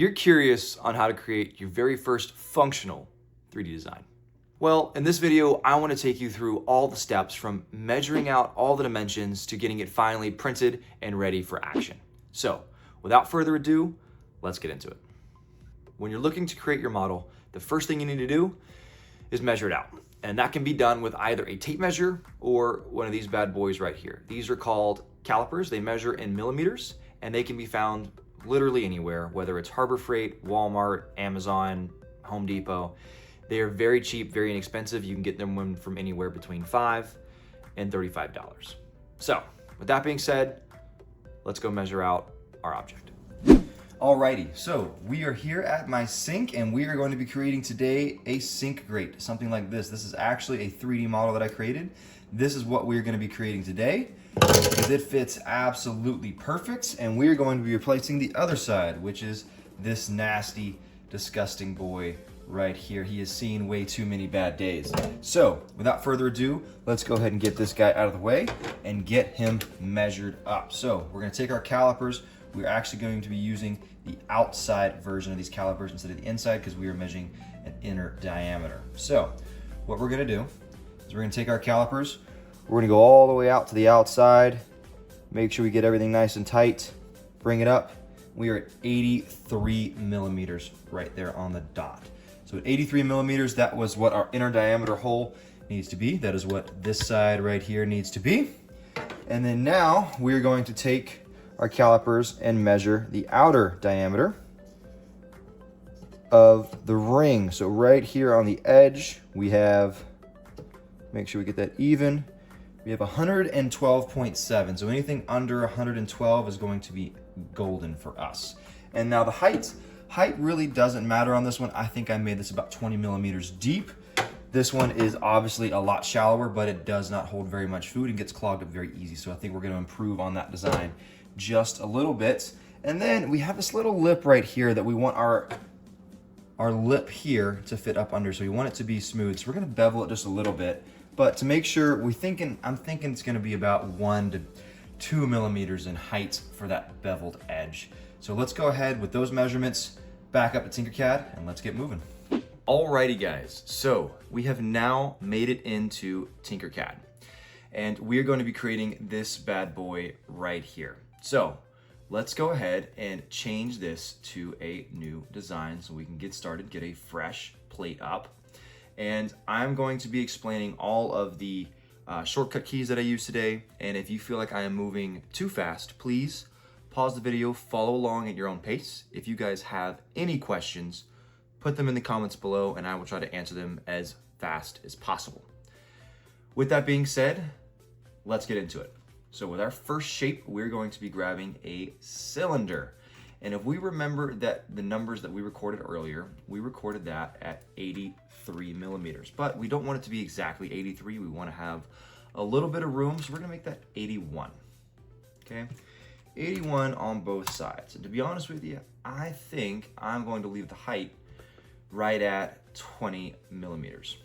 You're curious on how to create your very first functional 3D design. Well, in this video, I want to take you through all the steps from measuring out all the dimensions to getting it finally printed and ready for action. So, without further ado, let's get into it. When you're looking to create your model, the first thing you need to do is measure it out. And that can be done with either a tape measure or one of these bad boys right here. These are called calipers. They measure in millimeters and they can be found literally anywhere, whether it's Harbor Freight, Walmart, Amazon, Home Depot. They are very cheap, very inexpensive. You can get them from anywhere between $5 and $35. So with that being said, let's go measure out our object. Alrighty, so we are here at my sink and we are going to be creating today a sink grate, something like this. This is actually a 3D model that I created. This is what we're going to be creating today because it fits absolutely perfect, and we're going to be replacing the other side, which is this nasty, disgusting boy right here. He has seen way too many bad days. So without further ado, let's go ahead and get this guy out of the way and get him measured up. So we're going to take our calipers. We're actually going to be using the outside version of these calipers instead of the inside because we are measuring an inner diameter. So what we're going to do is we're going to take our calipers, we're going to go all the way out to the outside, make sure we get everything nice and tight, bring it up. We are at 83 millimeters right there on the dot. So at 83 millimeters, that was what our inner diameter hole needs to be. That is what this side right here needs to be. And then now we're going to take our calipers and measure the outer diameter of the ring. So right here on the edge, we have, make sure we get that even, we have 112.7. So anything under 112 is going to be golden for us. And now the height really doesn't matter on this one. I think I made this about 20 millimeters deep. This one is obviously a lot shallower, but it does not hold very much food and gets clogged up very easy. So I think we're going to improve on that design just a little bit. And then we have this little lip right here that we want our lip here to fit up under. So we want it to be smooth. So we're going to bevel it just a little bit, but to make sure I'm thinking it's going to be about 1 to 2 millimeters in height for that beveled edge. So let's go ahead with those measurements, back up to TinkerCAD, and let's get moving. Alrighty guys, so we have now made it into TinkerCAD, and we're going to be creating this bad boy right here. So let's go ahead and change this to a new design so we can get started, get a fresh plate up. And I'm going to be explaining all of the shortcut keys that I use today. And if you feel like I am moving too fast, please pause the video, follow along at your own pace. If you guys have any questions, put them in the comments below and I will try to answer them as fast as possible. With that being said, let's get into it. So with our first shape, we're going to be grabbing a cylinder. And if we remember that the numbers that we recorded earlier, we recorded that at 83 millimeters, but we don't want it to be exactly 83. We want to have a little bit of room. So we're going to make that 81. Okay. 81 on both sides. And to be honest with you, I think I'm going to leave the height right at 20 millimeters.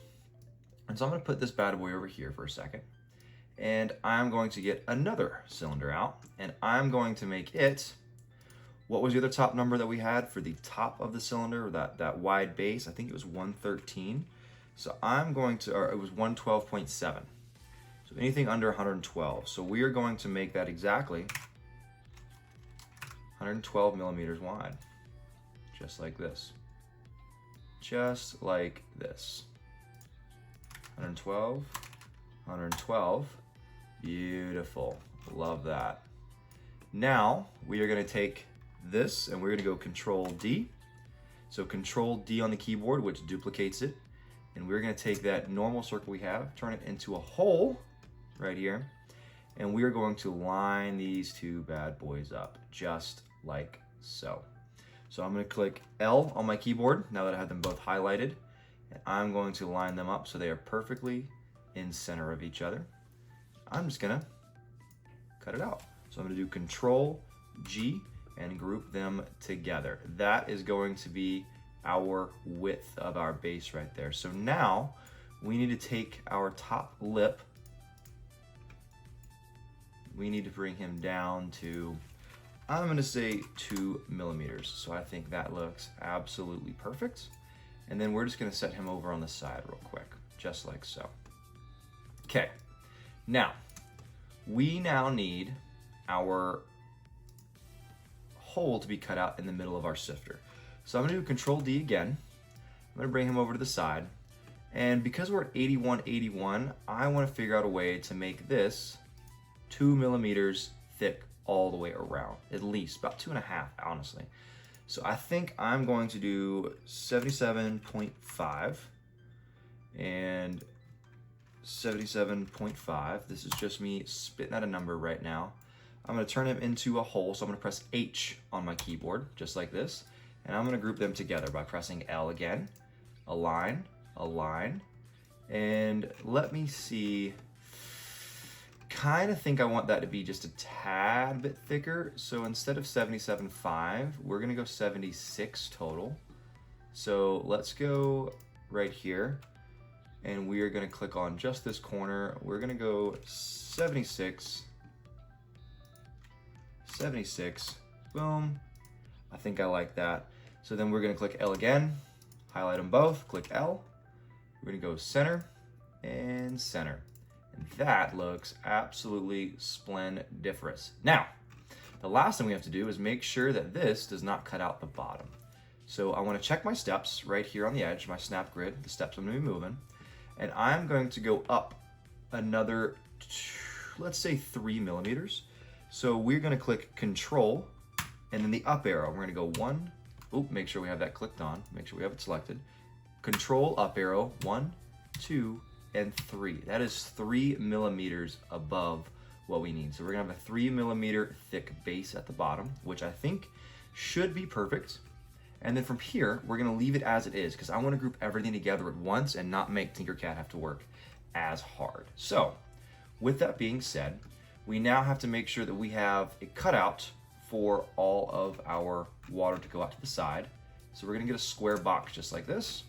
And so I'm going to put this bad boy over here for a second. And I'm going to get another cylinder out and I'm going to make it, what was the other top number that we had for the top of the cylinder, or that wide base? I think it was 113. So I'm going to, or it was 112.7. So anything under 112. So we are going to make that exactly 112 millimeters wide, just like this. Just like this. 112, 112. Beautiful. Love that. Now we are going to take this and we're going to go Control D. So Control D on the keyboard, which duplicates it. And we're going to take that normal circle we have, turn it into a hole right here. And we are going to line these two bad boys up just like so. So I'm going to click L on my keyboard now that I have them both highlighted. And I'm going to line them up so they are perfectly in center of each other. I'm just gonna cut it out. So I'm gonna do Control G and group them together. That is going to be our width of our base right there. So now we need to take our top lip, we need to bring him down to I'm gonna say 2 millimeters. So I think that looks absolutely perfect. And then we're just gonna set him over on the side real quick, just like so. Okay, now, we now need our hole to be cut out in the middle of our sifter. So I'm gonna do Control D again. I'm gonna bring him over to the side. And because we're at 8181, I wanna figure out a way to make this 2 millimeters thick all the way around, at least about 2.5, honestly. So I think I'm going to do 77.5 and 77.5. This is just me spitting out a number right now. I'm gonna turn him into a hole, so I'm gonna press H on my keyboard, just like this, and I'm gonna group them together by pressing L again, align, align, and let me see, kind of think I want that to be just a tad bit thicker, so instead of 77.5, we're gonna go 76 total. So let's go right here, and we are gonna click on just this corner. We're gonna go 76, 76, boom. I think I like that. So then we're gonna click L again, highlight them both, click L. We're gonna go center and center. And that looks absolutely splendiferous. Now, the last thing we have to do is make sure that this does not cut out the bottom. So I wanna check my steps right here on the edge, my snap grid, the steps I'm gonna be moving. And I'm going to go up another, let's say 3 millimeters. So we're gonna click Control and then the up arrow. We're gonna go 1, make sure we have that clicked on, make sure we have it selected. Control up arrow, 1, 2, and 3. That is 3 millimeters above what we need. So we're gonna have a 3 millimeter thick base at the bottom, which I think should be perfect. And then from here, we're gonna leave it as it is because I wanna group everything together at once and not make TinkerCAD have to work as hard. So with that being said, we now have to make sure that we have a cutout for all of our water to go out to the side. So we're gonna get a square box just like this.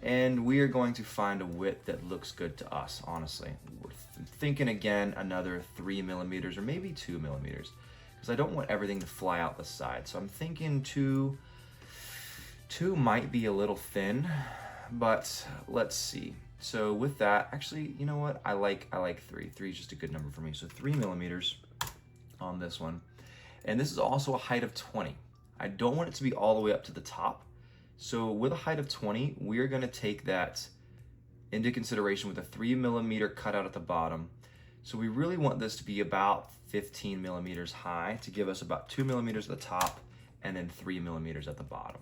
And we are going to find a width that looks good to us, honestly. We're thinking again, another 3 millimeters or maybe 2 millimeters because I don't want everything to fly out the side. So I'm thinking 2 might be a little thin, but let's see. So with that, actually, you know what? I like 3. 3 is just a good number for me. So 3 millimeters on this one. And this is also a height of 20. I don't want it to be all the way up to the top. So with a height of 20, we're gonna take that into consideration with a 3 millimeter cutout at the bottom. So we really want this to be about 15 millimeters high to give us about 2 millimeters at the top and then 3 millimeters at the bottom.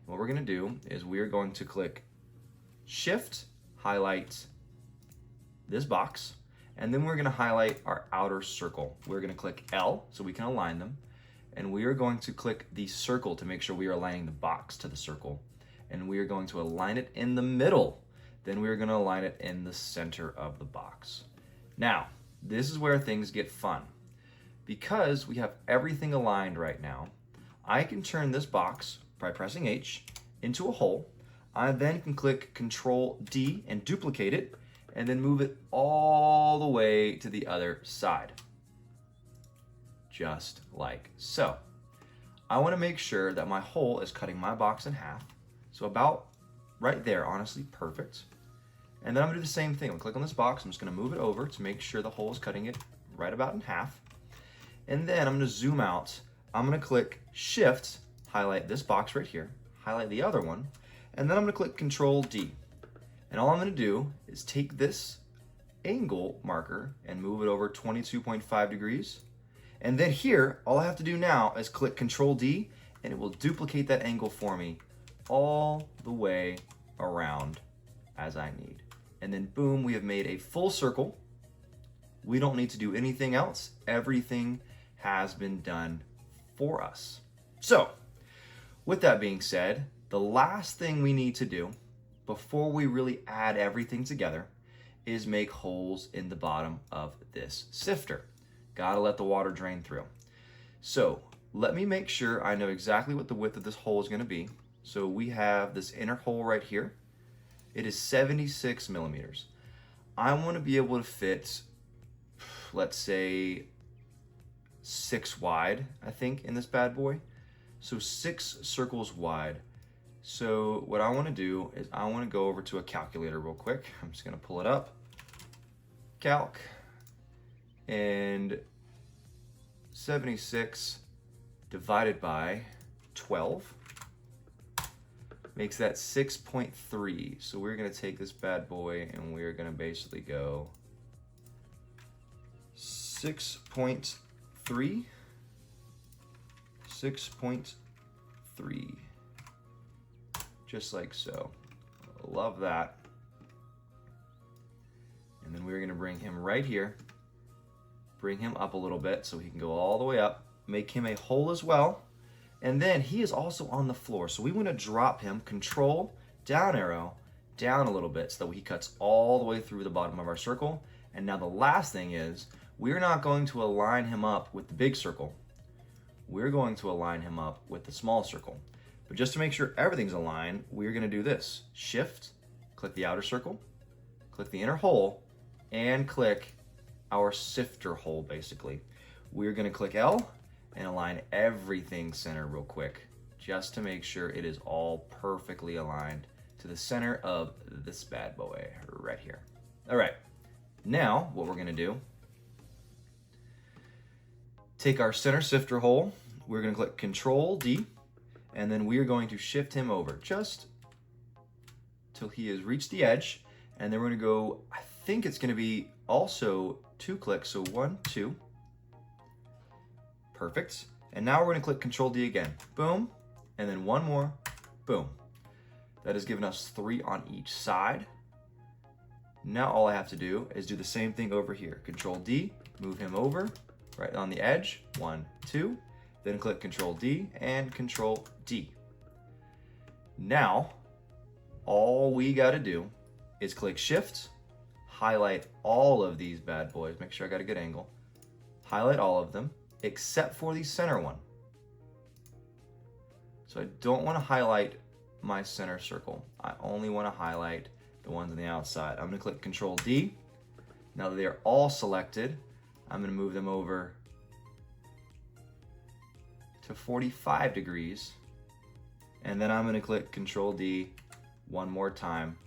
What we're gonna do is we're going to click Shift, highlight this box, and then we're gonna highlight our outer circle. We're gonna click L so we can align them, and we are going to click the circle to make sure we are aligning the box to the circle. And we are going to align it in the middle. Then we are gonna align it in the center of the box. Now, this is where things get fun. Because we have everything aligned right now, I can turn this box by pressing H into a hole. I then can click Control D and duplicate it and then move it all the way to the other side. Just like so. I want to make sure that my hole is cutting my box in half. So about right there, honestly, perfect. And then I'm gonna do the same thing. I'm gonna click on this box, I'm just gonna move it over to make sure the hole is cutting it right about in half. And then I'm gonna zoom out. I'm gonna click Shift, highlight this box right here, highlight the other one, and then I'm gonna click Control D. And all I'm gonna do is take this angle marker and move it over 22.5 degrees. And then here, all I have to do now is click Control D and it will duplicate that angle for me all the way around as I need. And then boom, we have made a full circle. We don't need to do anything else. Everything has been done for us. So, with that being said, the last thing we need to do before we really add everything together is make holes in the bottom of this sifter. Gotta let the water drain through. So let me make sure I know exactly what the width of this hole is gonna be. So we have this inner hole right here. It is 76 millimeters. I wanna be able to fit, let's say, 6 wide, I think, in this bad boy. So 6 circles wide. So what I want to do is I want to go over to a calculator real quick. I'm just going to pull it up. Calc. And 76 divided by 12 makes that 6.3. So we're going to take this bad boy and we're going to basically go 6.3, 6.3, just like so. Love that. And then we're going to bring him right here, bring him up a little bit so he can go all the way up, make him a hole as well. And then he is also on the floor. So we want to drop him, control, down arrow, down a little bit so that he cuts all the way through the bottom of our circle. And now the last thing is, we're not going to align him up with the big circle. We're going to align him up with the small circle. But just to make sure everything's aligned, we're going to do this. Shift, click the outer circle, click the inner hole, and click our sifter hole, basically. We're going to click L and align everything center real quick, just to make sure it is all perfectly aligned to the center of this bad boy right here. All right, now what we're gonna do, take our center sifter hole, we're gonna click Control D, and then we're going to shift him over just till he has reached the edge, and then we're gonna go, I think it's gonna be also 2 clicks, so 1, 2, perfect. And now we're going to click Control D again. Boom. And then 1 more. Boom. That has given us 3 on each side. Now all I have to do is do the same thing over here. Control D, move him over right on the edge. 1, 2. Then click Control D and Control D. Now, all we got to do is click Shift, highlight all of these bad boys. Make sure I got a good angle. Highlight all of them, except for the center one. So I don't want to highlight my center circle. I only want to highlight the ones on the outside. I'm going to click Control D. Now that they're all selected, I'm going to move them over to 45 degrees. And then I'm going to click Control D one more time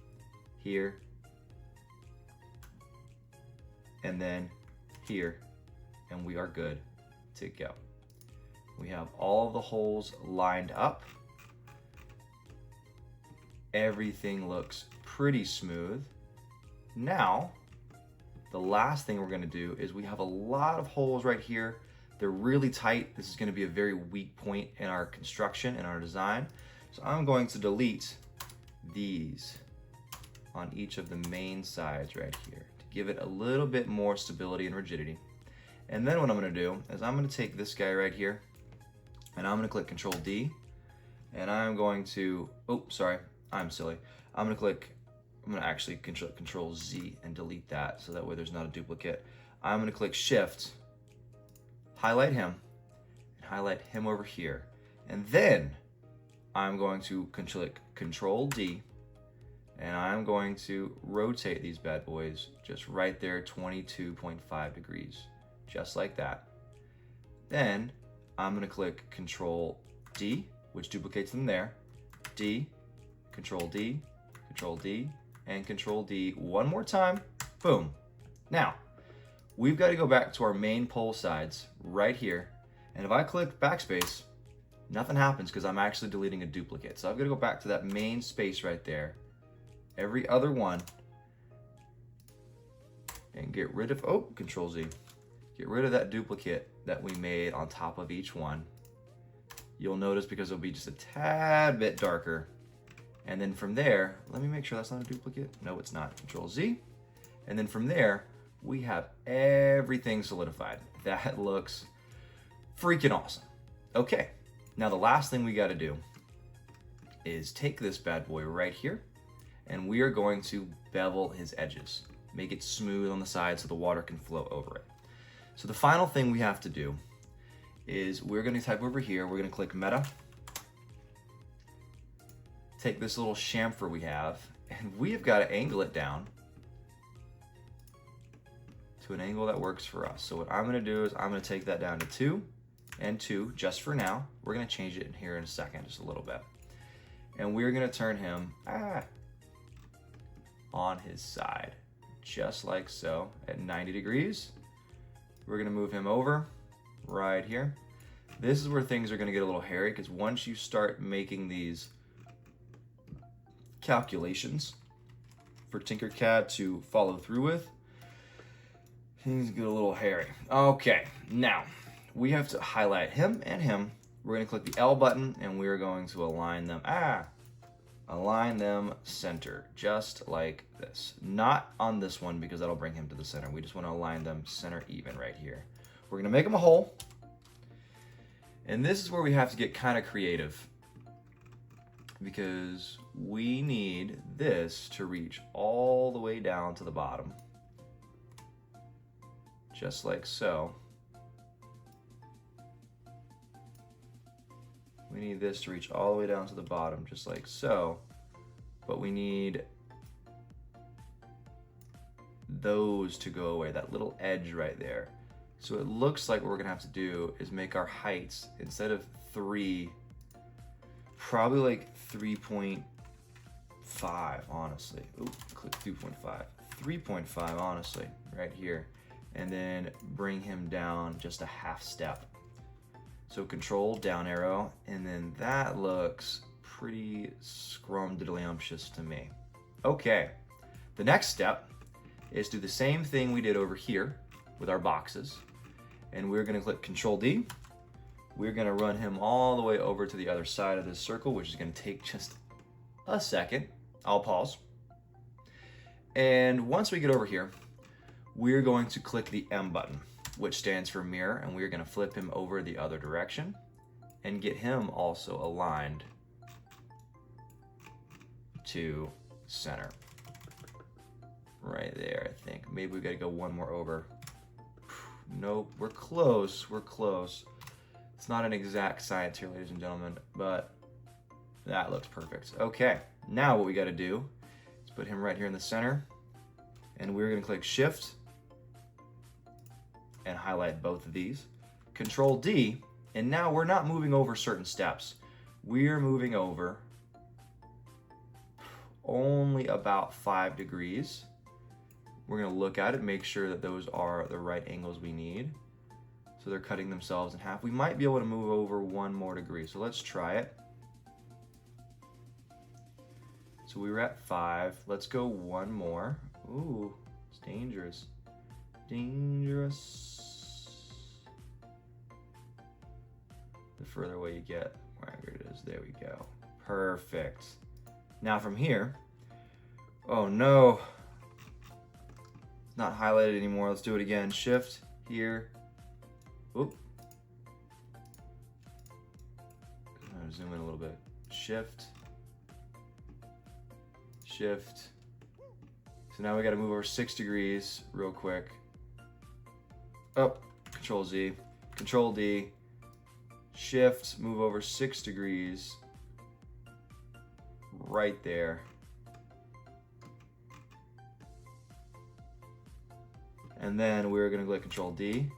here. And then here. And we are good to go. We have all the holes lined up. Everything looks pretty smooth. Now, the last thing we're going to do is we have a lot of holes right here. They're really tight. This is going to be a very weak point in our construction and our design. So I'm going to delete these on each of the main sides right here to give it a little bit more stability and rigidity. And then what I'm going to do is I'm going to take this guy right here and I'm going to click Control D and I'm going to, oh, sorry, I'm silly. I'm going to actually Control Z and delete that so that way there's not a duplicate. I'm going to click Shift, highlight him, and highlight him over here. And then I'm going to click Control D and I'm going to rotate these bad boys just right there 22.5 degrees. Just like that. Then I'm going to click Control D, which duplicates them there. D, Control D, Control D, and Control D one more time. Boom. Now, we've got to go back to our main pole sides right here. And if I click backspace, nothing happens because I'm actually deleting a duplicate. So I've got to go back to that main space right there. Every other one. And get rid of, oh, Control Z. Get rid of that duplicate that we made on top of each one. You'll notice because it'll be just a tad bit darker. And then from there, let me make sure that's not a duplicate. No, it's not. Control Z. And then from there, we have everything solidified. That looks freaking awesome. Okay, now the last thing we got to do is take this bad boy right here, and we are going to bevel his edges. Make it smooth on the side so the water can flow over it. So the final thing we have to do is we're going to type over here, we're going to click Meta, take this little chamfer we have, and we have got to angle it down to an angle that works for us. So what I'm gonna do is I'm gonna take that down to 2 and 2 just for now. We're gonna change it in here in a second, just a little bit. And we're gonna turn him on his side, just like so, at 90 degrees. We're gonna move him over right here. This is where things are gonna get a little hairy, because once you start making these calculations for TinkerCAD to follow through with, things get a little hairy. Okay, now we have to highlight him and him. We're gonna click the L button and we're going to align them. Align them center, just like this. Not on this one because that'll bring him to the center. We just wanna align them center even right here. We're gonna make them a hole. And this is where we have to get kind of creative, because we need this to reach all the way down to the bottom. Just like so. We need this to reach all the way down to the bottom, just like so. But we need those to go away, that little edge right there. So it looks like what we're gonna have to do is make our heights, instead of 3, probably like 3.5, honestly. Ooh, click 2.5. 3.5, honestly, right here. And then bring him down just a half step. So control down arrow, and then that looks pretty scrumdiddlyumptious to me. Okay, the next step is do the same thing we did over here with our boxes, and we're gonna click Control D. We're gonna run him all the way over to the other side of this circle, which is gonna take just a second. I'll pause. And once we get over here, we're going to click the M button, which stands for mirror, and we're gonna flip him over the other direction and get him also aligned to center. Right there, I think. Maybe we gotta go one more over. Nope, we're close, we're close. It's not an exact science here, ladies and gentlemen, but that looks perfect. Okay, now what we gotta do is put him right here in the center, and we're gonna click Shift and highlight both of these. Control D, and now we're not moving over certain steps. We're moving over only about 5 degrees. We're gonna look at it, make sure that those are the right angles we need. So they're cutting themselves in half. We might be able to move over 1 more degree, so let's try it. So we were at 5, let's go 1 more. Ooh, it's dangerous. Dangerous. The further away you get, right, here it is, there we go. Perfect. Now from here, oh no, it's not highlighted anymore. Let's do it again. Shift here. Oop. I'm gonna zoom in a little bit. Shift. Shift. So now we gotta move over 6 degrees real quick. Up, Control Z, Control D, Shift, move over 6 degrees, right there. And then we're gonna click Control D.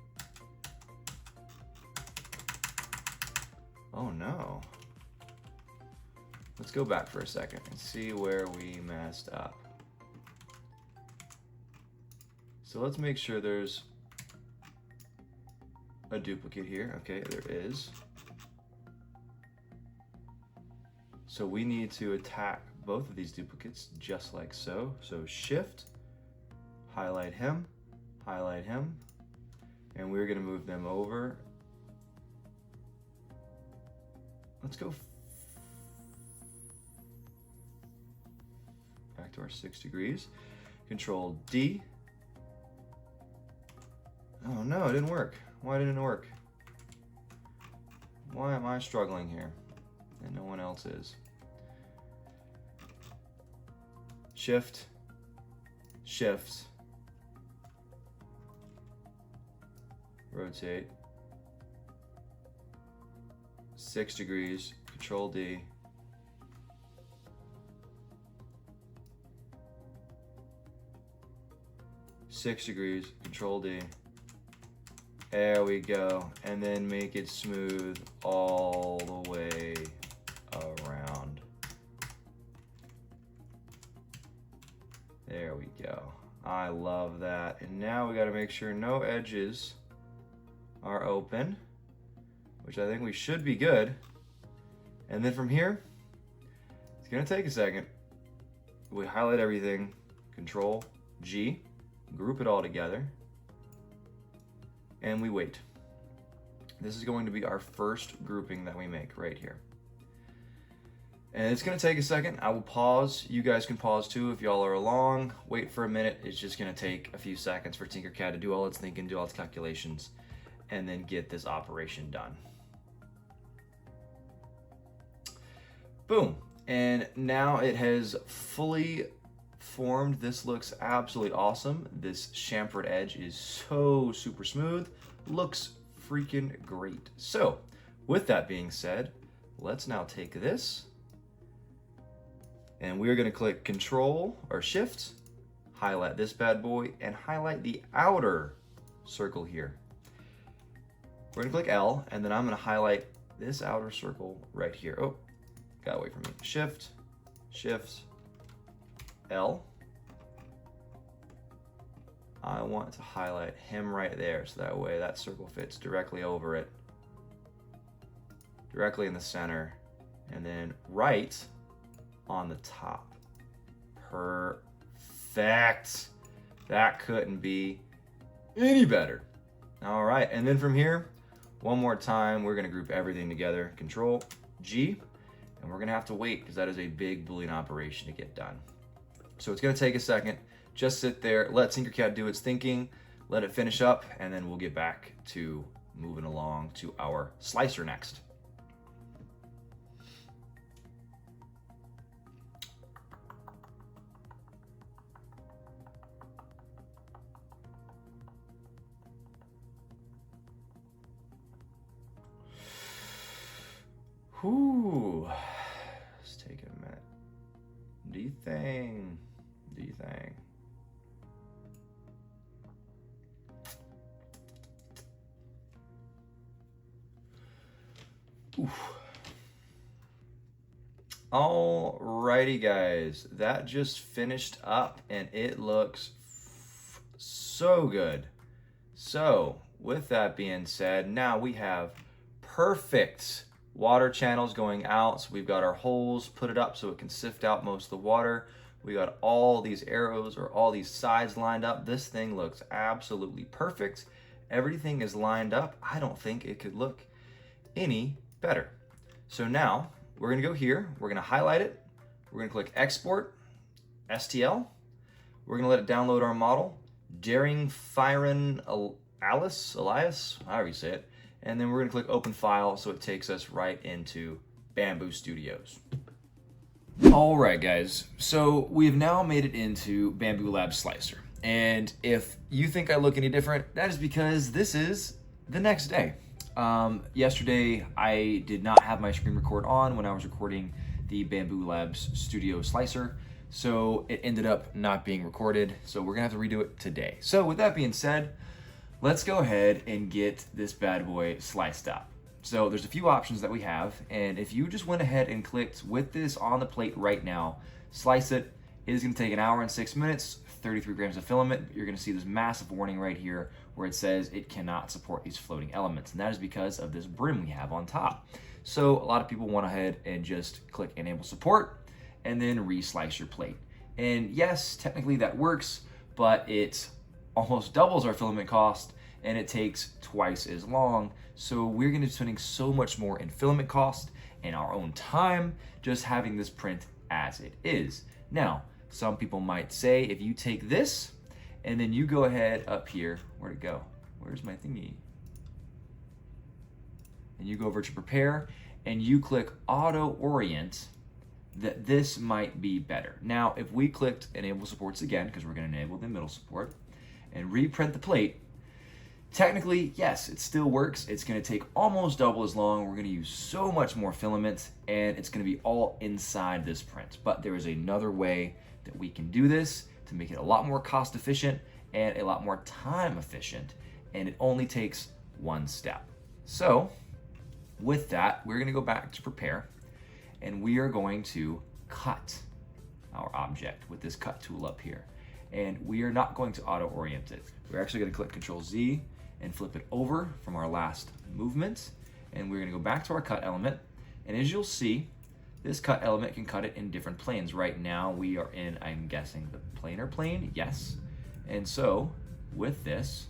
Oh no. Let's go back for a second and see where we messed up. So let's make sure there's a duplicate here. Okay, there is. So we need to attack both of these duplicates just like so. So Shift, highlight him, and we're gonna move them over. Let's go back to our 6 degrees. Control D. Oh no, it didn't work. Why didn't it work? Why am I struggling here and no one else is? Shift, Shift, rotate, 6 degrees, Control D, 6 degrees, Control D. There we go. And then make it smooth all the way around. There we go. I love that. And now we got to make sure no edges are open, which I think we should be good. And then from here, it's going to take a second. We highlight everything, Control G, group it all together, and we wait. This is going to be our first grouping that we make right here. And it's gonna take a second. I will pause. You guys can pause too if y'all are along. Wait for a minute. It's just gonna take a few seconds for TinkerCAD to do all its thinking, do all its calculations, and then get this operation done. Boom. And now it has fully formed. This looks absolutely awesome. This chamfered edge is so super smooth. Looks freaking great. So with that being said, let's now take this and we're gonna click Control or Shift, highlight this bad boy and highlight the outer circle here. We're gonna click L and then I'm gonna highlight this outer circle right here. Oh, got away from me. Shift, Shift, L. I want to highlight him right there so that way that circle fits directly over it, directly in the center, and then right on the top. Perfect. That couldn't be any better. All right, and then from here, one more time, we're gonna group everything together. Control G, and we're gonna have to wait because that is a big Boolean operation to get done. So it's gonna take a second. Just sit there, let TinkerCAD do its thinking, let it finish up, and then we'll get back to moving along to our slicer next. Whew, let's take a minute. Do you think? Oof. Alrighty guys, that just finished up and it looks so good. So with that being said, now we have perfect water channels going out. So we've got our holes, put it up so it can sift out most of the water. We got all these arrows or all these sides lined up. This thing looks absolutely perfect. Everything is lined up. I don't think it could look any better. So now we're gonna go here, we're gonna highlight it, we're gonna click Export, STL, we're gonna let it download our model, Daring Firen Elias, however you say it, and then we're gonna click Open File so it takes us right into Bambu Studios. All right guys, so we've now made it into Bambu Labs Slicer. And if you think I look any different, that is because this is the next day. Yesterday, I did not have my screen record on when I was recording the Bambu Labs Studio Slicer, so it ended up not being recorded, so we're gonna have to redo it today. So with that being said, let's go ahead and get this bad boy sliced up. So there's a few options that we have, and if you just went ahead and clicked with this on the plate right now, slice it, it is gonna take 1 hour and 6 minutes, 33 grams of filament. You're gonna see this massive warning right here where it says it cannot support these floating elements, and that is because of this brim we have on top. So a lot of people went ahead and just click enable support and then re-slice your plate. And yes, technically that works, but it almost doubles our filament cost and it takes twice as long. So we're gonna be spending so much more in filament cost and our own time just having this print as it is. Now, some people might say if you take this and then you go ahead up here, where'd it go? Where's my thingy? And you go over to prepare and you click auto orient, that this might be better. Now, if we clicked enable supports again, because we're gonna enable the middle support and reprint the plate, technically, yes, it still works. It's gonna take almost double as long. We're gonna use so much more filament and it's gonna be all inside this print. But there is another way that we can do this to make it a lot more cost efficient and a lot more time efficient, and it only takes one step. So with that, we're gonna go back to prepare, and we are going to cut our object with this cut tool up here. And we are not going to auto orient it. We're actually gonna click Control Z and flip it over from our last movement. And we're gonna go back to our cut element. And as you'll see, this cut element can cut it in different planes. Right now we are in, I'm guessing, the planar plane, yes. And so with this,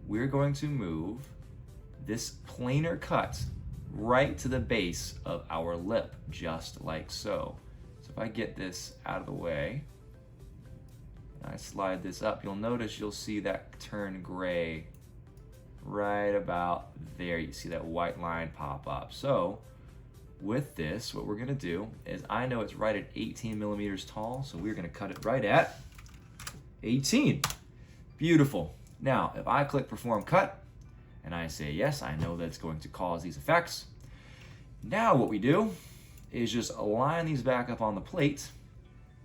we're going to move this planar cut right to the base of our lip, just like so. So if I get this out of the way, and I slide this up, you'll notice you'll see that turn gray right about there. You see that white line pop up. So with this, what we're gonna do is, I know it's right at 18 millimeters tall, so we're gonna cut it right at 18. Beautiful. Now, if I click Perform Cut, and I say yes, I know that it's going to cause these effects. Now what we do is just align these back up on the plate,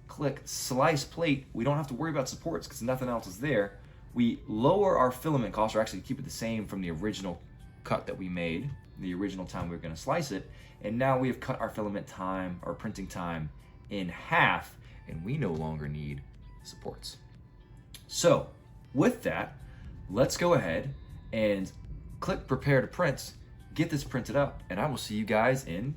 click Slice Plate. We don't have to worry about supports because nothing else is there. We lower our filament cost, or actually keep it the same from the original cut that we made, the original time we were gonna slice it, and now we have cut our filament time, or printing time, in half, and we no longer need supports. So with that, let's go ahead and click Prepare to Print, get this printed up, and I will see you guys in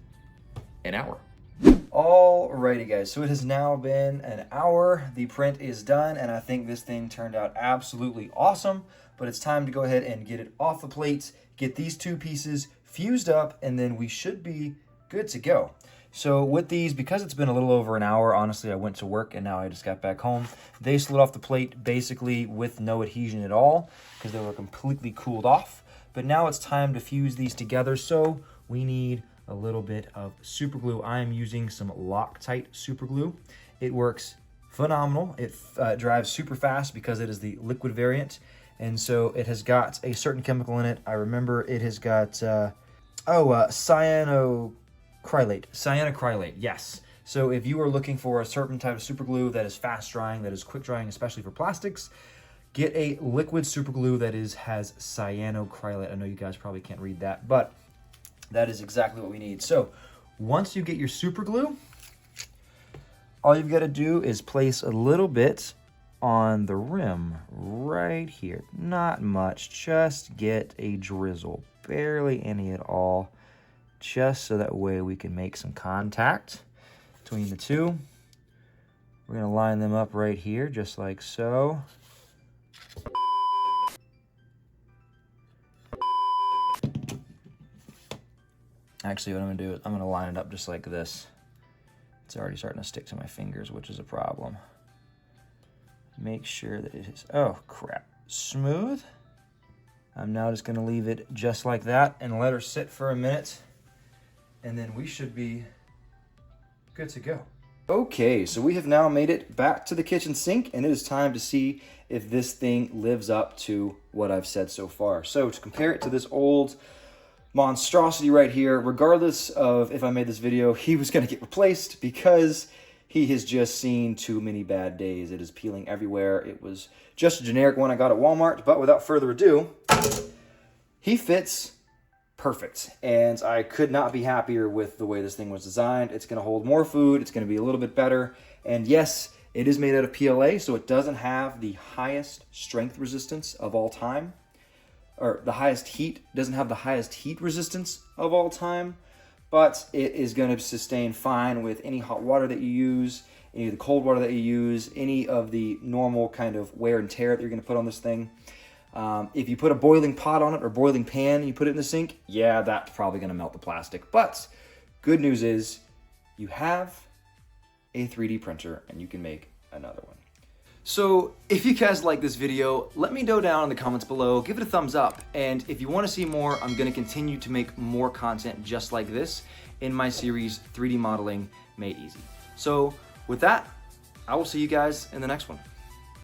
an hour. Alrighty guys, so it has now been an hour. The print is done, and I think this thing turned out absolutely awesome, but it's time to go ahead and get it off the plates, get these two pieces fused up, and then we should be good to go. So with these, because it's been a little over an hour, honestly, I went to work and now I just got back home. They slid off the plate basically with no adhesion at all because they were completely cooled off. But now it's time to fuse these together, so we need a little bit of super glue. I am using some Loctite super glue. It works phenomenal. It dries super fast because it is the liquid variant, and so it has got a certain chemical in it. I remember it has got cyanocrylate, yes. So if you are looking for a certain type of super glue that is fast drying, that is quick drying, especially for plastics, get a liquid super glue that has cyanocrylate. I know you guys probably can't read that, but that is exactly what we need. So once you get your super glue, all you've got to do is place a little bit on the rim right here. Not much, just get a drizzle, barely any at all, just so that way we can make some contact between the two. We're gonna line them up right here, just like so. Actually, what I'm gonna do is I'm gonna line it up just like this. It's already starting to stick to my fingers, which is a problem. Make sure that it is, oh crap, smooth. I'm now just gonna leave it just like that and let her sit for a minute, and then we should be good to go. Okay, so we have now made it back to the kitchen sink, and it is time to see if this thing lives up to what I've said so far. So to compare it to this old monstrosity right here, regardless of if I made this video, he was gonna get replaced because he has just seen too many bad days. It is peeling everywhere. It was just a generic one I got at Walmart, but without further ado, he fits perfect, and I could not be happier with the way this thing was designed. It's going to hold more food, it's going to be a little bit better, and yes, it is made out of PLA, so it doesn't have the highest strength resistance of all time, or the highest heat, doesn't have the highest heat resistance of all time, but it is going to sustain fine with any hot water that you use, any of the cold water that you use, any of the normal kind of wear and tear that you're going to put on this thing. If you put a boiling pot on it or boiling pan and you put it in the sink, yeah, that's probably going to melt the plastic. But good news is you have a 3D printer and you can make another one. So if you guys like this video, let me know down in the comments below, give it a thumbs up. And if you want to see more, I'm going to continue to make more content just like this in my series 3D Modeling Made Easy. So with that, I will see you guys in the next one.